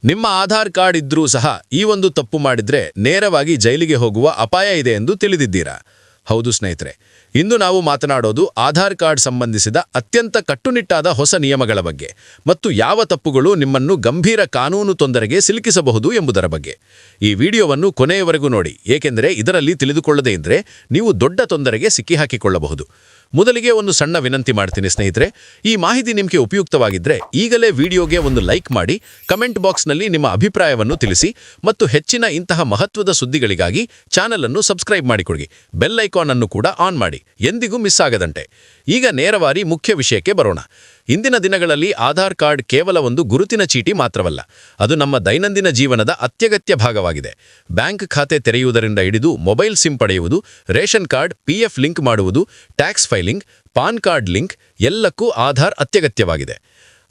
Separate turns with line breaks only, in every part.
ನಿಮ್ಮ ಆಧಾರ್ ಕಾರ್ಡ್ ಇದ್ರೂ ಸಹ ಈ ಒಂದು ತಪ್ಪು ಮಾಡಿದ್ರೆ ನೇರವಾಗಿ ಜೈಲಿಗೆ ಹೋಗುವ ಅಪಾಯ ಇದೆ ಎಂದು ತಿಳಿದಿದ್ದೀರಾ? ಹೌದು ಸ್ನೇಹಿತರೆ, ಇಂದು ನಾವು ಮಾತನಾಡೋದು ಆಧಾರ್ ಕಾರ್ಡ್ ಸಂಬಂಧಿಸಿದ ಅತ್ಯಂತ ಕಟ್ಟುನಿಟ್ಟಾದ ಹೊಸ ನಿಯಮಗಳ ಬಗ್ಗೆ ಮತ್ತು ಯಾವ ತಪ್ಪುಗಳು ನಿಮ್ಮನ್ನು ಗಂಭೀರ ಕಾನೂನು ತೊಂದರೆಗೆ ಸಿಲುಕಿಸಬಹುದು ಎಂಬುದರ ಬಗ್ಗೆ. ಈ ವಿಡಿಯೋವನ್ನು ಕೊನೆಯವರೆಗೂ ನೋಡಿ, ಏಕೆಂದರೆ ಇದರಲ್ಲಿ ತಿಳಿದುಕೊಳ್ಳದೇ ಇದ್ದರೆ ನೀವು ದೊಡ್ಡ ತೊಂದರೆಗೆ ಸಿಕ್ಕಿಹಾಕಿಕೊಳ್ಳಬಹುದು. ಮೊದಲಿಗೆ ಒಂದು ಸಣ್ಣ ವಿನಂತಿ ಮಾಡ್ತೀನಿ ಸ್ನೇಹಿತರೆ, ಈ ಮಾಹಿತಿ ನಿಮಗೆ ಉಪಯುಕ್ತವಾಗಿದ್ದರೆ ಈಗಲೇ ವಿಡಿಯೋಗೆ ಒಂದು ಲೈಕ್ ಮಾಡಿ, ಕಮೆಂಟ್ ಬಾಕ್ಸ್ನಲ್ಲಿ ನಿಮ್ಮ ಅಭಿಪ್ರಾಯವನ್ನು ತಿಳಿಸಿ ಮತ್ತು ಹೆಚ್ಚಿನ ಇಂತಹ ಮಹತ್ವದ ಸುದ್ದಿಗಳಿಗಾಗಿ ಚಾನೆಲ್ ಅನ್ನು ಸಬ್ಸ್ಕ್ರೈಬ್ ಮಾಡಿಕೊಳ್ಳಿ. ಬೆಲ್ ಐಕಾನ್ ಅನ್ನು ಕೂಡ ಆನ್ ಮಾಡಿ, ಎಂದಿಗೂ ಮಿಸ್ ಆಗದಂತೆ. ಈಗ ನೇರವಾಗಿ ಮುಖ್ಯ ವಿಷಯಕ್ಕೆ ಬರೋಣ. ಇಂದಿನ ದಿನಗಳಲ್ಲಿ ಆಧಾರ್ ಕಾರ್ಡ್ ಕೇವಲ ಒಂದು ಗುರುತಿನ ಚೀಟಿ ಮಾತ್ರವಲ್ಲ, ಅದು ನಮ್ಮ ದೈನಂದಿನ ಜೀವನದ ಅತ್ಯಗತ್ಯ ಭಾಗವಾಗಿದೆ. ಬ್ಯಾಂಕ್ ಖಾತೆ ತೆರೆಯುವುದರಿಂದ ಹಿಡಿದು ಮೊಬೈಲ್ ಸಿಮ್ ಪಡೆಯುವುದು, ರೇಷನ್ ಕಾರ್ಡ್, PF ಲಿಂಕ್ ಮಾಡುವುದು, tax filing, PAN card link ಎಲ್ಲಕ್ಕೂ ಆಧಾರ್ ಅತ್ಯಗತ್ಯವಾಗಿದೆ.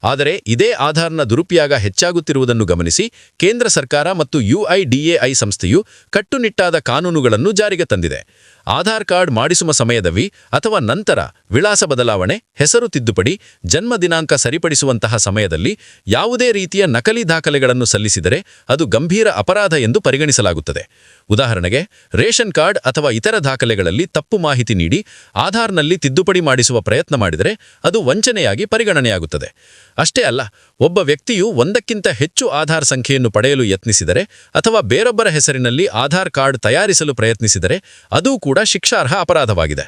ಆದರೆ ಇದೇ ಆಧಾರ್ನ ದುರುಪಯೋಗ ಹೆಚ್ಚಾಗುತ್ತಿರುವುದನ್ನು ಗಮನಿಸಿ ಕೇಂದ್ರ ಸರ್ಕಾರ ಮತ್ತು UIDAI ಸಂಸ್ಥೆಯು ಕಟ್ಟುನಿಟ್ಟಾದ ಕಾನೂನುಗಳನ್ನು ಜಾರಿಗೆ ತಂದಿದೆ. ಆಧಾರ್ ಕಾರ್ಡ್ ಮಾಡಿಸುವ ಸಮಯದಲ್ಲಿ ಅಥವಾ ನಂತರ ವಿಳಾಸ ಬದಲಾವಣೆ, ಹೆಸರು ತಿದ್ದುಪಡಿ, ಜನ್ಮ ದಿನಾಂಕ ಸರಿಪಡಿಸುವಂತಹ ಸಮಯದಲ್ಲಿ ಯಾವುದೇ ರೀತಿಯ ನಕಲಿ ದಾಖಲೆಗಳನ್ನು ಸಲ್ಲಿಸಿದರೆ ಅದು ಗಂಭೀರ ಅಪರಾಧ ಎಂದು ಪರಿಗಣಿಸಲಾಗುತ್ತದೆ. ಉದಾಹರಣೆಗೆ, ರೇಷನ್ ಕಾರ್ಡ್ ಅಥವಾ ಇತರ ದಾಖಲೆಗಳಲ್ಲಿ ತಪ್ಪು ಮಾಹಿತಿ ನೀಡಿ ಆಧಾರ್ನಲ್ಲಿ ತಿದ್ದುಪಡಿ ಮಾಡಿಸುವ ಪ್ರಯತ್ನ ಮಾಡಿದರೆ ಅದು ವಂಚನೆಯಾಗಿ ಪರಿಗಣನೆಯಾಗುತ್ತದೆ. ಅಷ್ಟೇ ಅಲ್ಲ, ಒಬ್ಬ ವ್ಯಕ್ತಿಯು ಒಂದಕ್ಕಿಂತ ಹೆಚ್ಚು ಆಧಾರ್ ಸಂಖ್ಯೆಯನ್ನು ಪಡೆಯಲು ಯತ್ನಿಸಿದರೆ ಅಥವಾ ಬೇರೊಬ್ಬರ ಹೆಸರಿನಲ್ಲಿ ಆಧಾರ್ ಕಾರ್ಡ್ ತಯಾರಿಸಲು ಪ್ರಯತ್ನಿಸಿದರೆ ಅದೂ ಕೂಡ ಶಿಕ್ಷಾರ್ಹ ಅಪರಾಧವಾಗಿದೆ.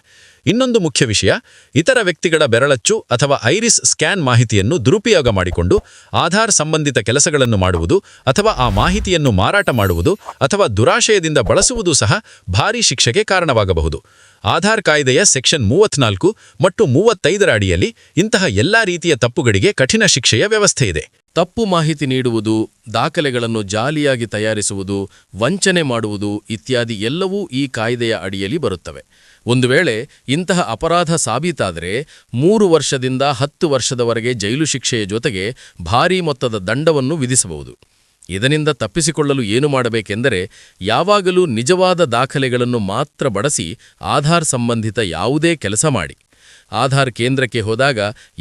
ಇನ್ನೊಂದು ಮುಖ್ಯ ವಿಷಯ, ಇತರ ವ್ಯಕ್ತಿಗಳ ಬೆರಳಚ್ಚು ಅಥವಾ ಐರಿಸ್ ಸ್ಕ್ಯಾನ್ ಮಾಹಿತಿಯನ್ನು ದುರುಪಯೋಗ ಮಾಡಿಕೊಂಡು ಆಧಾರ್ ಸಂಬಂಧಿತ ಕೆಲಸಗಳನ್ನು ಮಾಡುವುದು ಅಥವಾ ಆ ಮಾಹಿತಿಯನ್ನು ಮಾರಾಟ ಮಾಡುವುದು ಅಥವಾ ದುರಾಶಯದಿಂದ ಬಳಸುವುದು ಸಹ ಭಾರೀ ಶಿಕ್ಷೆಗೆ ಕಾರಣವಾಗಬಹುದು. ಆಧಾರ್ ಕಾಯ್ದೆಯ ಸೆಕ್ಷನ್ 34 ಮತ್ತು 35ರ ಅಡಿಯಲ್ಲಿ ಇಂತಹ ಎಲ್ಲಾ ರೀತಿಯ ತಪ್ಪುಗಳಿಗೆ ಕಠಿಣ ಶಿಕ್ಷೆಯ ವ್ಯವಸ್ಥೆ ಇದೆ.
ತಪ್ಪು ಮಾಹಿತಿ ನೀಡುವುದು, ದಾಖಲೆಗಳನ್ನು ಜಾಲಿಯಾಗಿ ತಯಾರಿಸುವುದು, ವಂಚನೆ ಮಾಡುವುದು ಇತ್ಯಾದಿ ಎಲ್ಲವೂ ಈ ಕಾಯ್ದೆಯ ಅಡಿಯಲ್ಲಿ ಬರುತ್ತವೆ. ಒಂದು ವೇಳೆ ಇಂತಹ ಅಪರಾಧ ಸಾಬೀತಾದರೆ 3 ವರ್ಷದಿಂದ 10 ವರ್ಷದವರೆಗೆ ಜೈಲು ಶಿಕ್ಷೆಯ ಜೊತೆಗೆ ಭಾರೀ ಮೊತ್ತದ ದಂಡವನ್ನು ವಿಧಿಸಬಹುದು. ಇದರಿಂದ ತಪ್ಪಿಸಿಕೊಳ್ಳಲು ಏನು ಮಾಡಬೇಕೆಂದರೆ, ಯಾವಾಗಲೂ ನಿಜವಾದ ದಾಖಲೆಗಳನ್ನು ಮಾತ್ರ ಬಳಸಿ ಆಧಾರ್ ಸಂಬಂಧಿತ ಯಾವುದೇ ಕೆಲಸ ಮಾಡಿ. ಆಧಾರ್ ಕೇಂದ್ರಕ್ಕೆ ಹೋದಾಗ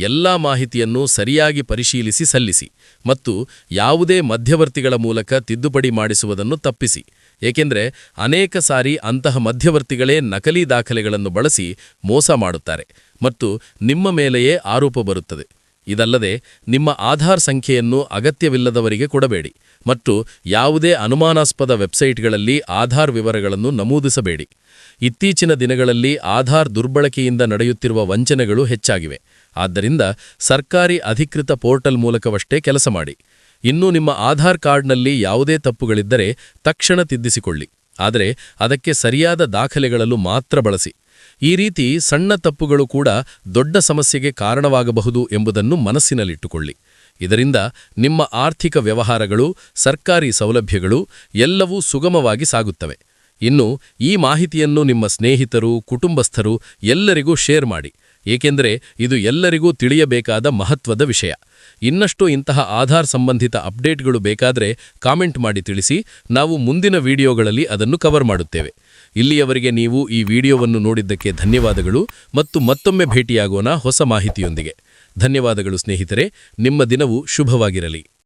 ಎಲ್ಲಾ ಮಾಹಿತಿಯನ್ನು ಸರಿಯಾಗಿ ಪರಿಶೀಲಿಸಿ ಸಲ್ಲಿಸಿ ಮತ್ತು ಯಾವುದೇ ಮಧ್ಯವರ್ತಿಗಳ ಮೂಲಕ ತಿದ್ದುಪಡಿ ಮಾಡಿಸುವುದನ್ನು ತಪ್ಪಿಸಿ. ಏಕೆಂದರೆ ಅನೇಕ ಸಾರಿ ಅಂತಹ ಮಧ್ಯವರ್ತಿಗಳೇ ನಕಲಿ ದಾಖಲೆಗಳನ್ನು ಬಳಸಿ ಮೋಸ ಮಾಡುತ್ತಾರೆ ಮತ್ತು ನಿಮ್ಮ ಮೇಲೆಯೇ ಆರೋಪ ಬರುತ್ತದೆ. ಇದಲ್ಲದೆ ನಿಮ್ಮ ಆಧಾರ್ ಸಂಖ್ಯೆಯನ್ನು ಅಗತ್ಯವಿಲ್ಲದವರಿಗೆ ಕೊಡಬೇಡಿ ಮತ್ತು ಯಾವುದೇ ಅನುಮಾನಾಸ್ಪದ ವೆಬ್ಸೈಟ್ಗಳಲ್ಲಿ ಆಧಾರ್ ವಿವರಗಳನ್ನು ನಮೂದಿಸಬೇಡಿ. ಇತ್ತೀಚಿನ ದಿನಗಳಲ್ಲಿ ಆಧಾರ್ ದುರ್ಬಳಕೆಯಿಂದ ನಡೆಯುತ್ತಿರುವ ವಂಚನೆಗಳು ಹೆಚ್ಚಾಗಿವೆ. ಆದ್ದರಿಂದ ಸರ್ಕಾರಿ ಅಧಿಕೃತ ಪೋರ್ಟಲ್ ಮೂಲಕವಷ್ಟೇ ಕೆಲಸ ಮಾಡಿ. ಇನ್ನು ನಿಮ್ಮ ಆಧಾರ್ ಕಾರ್ಡ್ನಲ್ಲಿ ಯಾವುದೇ ತಪ್ಪುಗಳಿದ್ದರೆ ತಕ್ಷಣ ತಿದ್ದಿಸಿಕೊಳ್ಳಿ, ಆದರೆ ಅದಕ್ಕೆ ಸರಿಯಾದ ದಾಖಲೆಗಳನ್ನು ಮಾತ್ರ ಬಳಸಿ. ಈ ರೀತಿ ಸಣ್ಣ ತಪ್ಪುಗಳು ಕೂಡ ದೊಡ್ಡ ಸಮಸ್ಯೆಗೆ ಕಾರಣವಾಗಬಹುದು ಎಂಬುದನ್ನು ಮನಸ್ಸಿನಲ್ಲಿಟ್ಟುಕೊಳ್ಳಿ. ಇದರಿಂದ ನಿಮ್ಮ ಆರ್ಥಿಕ ವ್ಯವಹಾರಗಳು, ಸರ್ಕಾರಿ ಸೌಲಭ್ಯಗಳು ಎಲ್ಲವೂ ಸುಗಮವಾಗಿ ಸಾಗುತ್ತವೆ. ಇನ್ನು ಈ ಮಾಹಿತಿಯನ್ನು ನಿಮ್ಮ ಸ್ನೇಹಿತರು, ಕುಟುಂಬಸ್ಥರು ಎಲ್ಲರಿಗೂ ಶೇರ್ ಮಾಡಿ, ಏಕೆಂದರೆ ಇದು ಎಲ್ಲರಿಗೂ ತಿಳಿಯಬೇಕಾದ ಮಹತ್ವದ ವಿಷಯ. ಇನ್ನಷ್ಟು ಇಂತಹ ಆಧಾರ್ ಸಂಬಂಧಿತ ಅಪ್ಡೇಟ್ಗಳು ಬೇಕಾದರೆ ಕಾಮೆಂಟ್ ಮಾಡಿ ತಿಳಿಸಿ, ನಾವು ಮುಂದಿನ ವಿಡಿಯೋಗಳಲ್ಲಿ ಅದನ್ನು ಕವರ್ ಮಾಡುತ್ತೇವೆ. ಇಲ್ಲಿಯವರೆಗೆ ನೀವು ಈ ವಿಡಿಯೋವನ್ನು ನೋಡಿದ್ದಕ್ಕೆ ಧನ್ಯವಾದಗಳು ಮತ್ತು ಮತ್ತೊಮ್ಮೆ ಭೇಟಿಯಾಗೋಣ ಹೊಸ ಮಾಹಿತಿಯೊಂದಿಗೆ. ಧನ್ಯವಾದಗಳು ಸ್ನೇಹಿತರೆ, ನಿಮ್ಮ ದಿನವು ಶುಭವಾಗಿರಲಿ.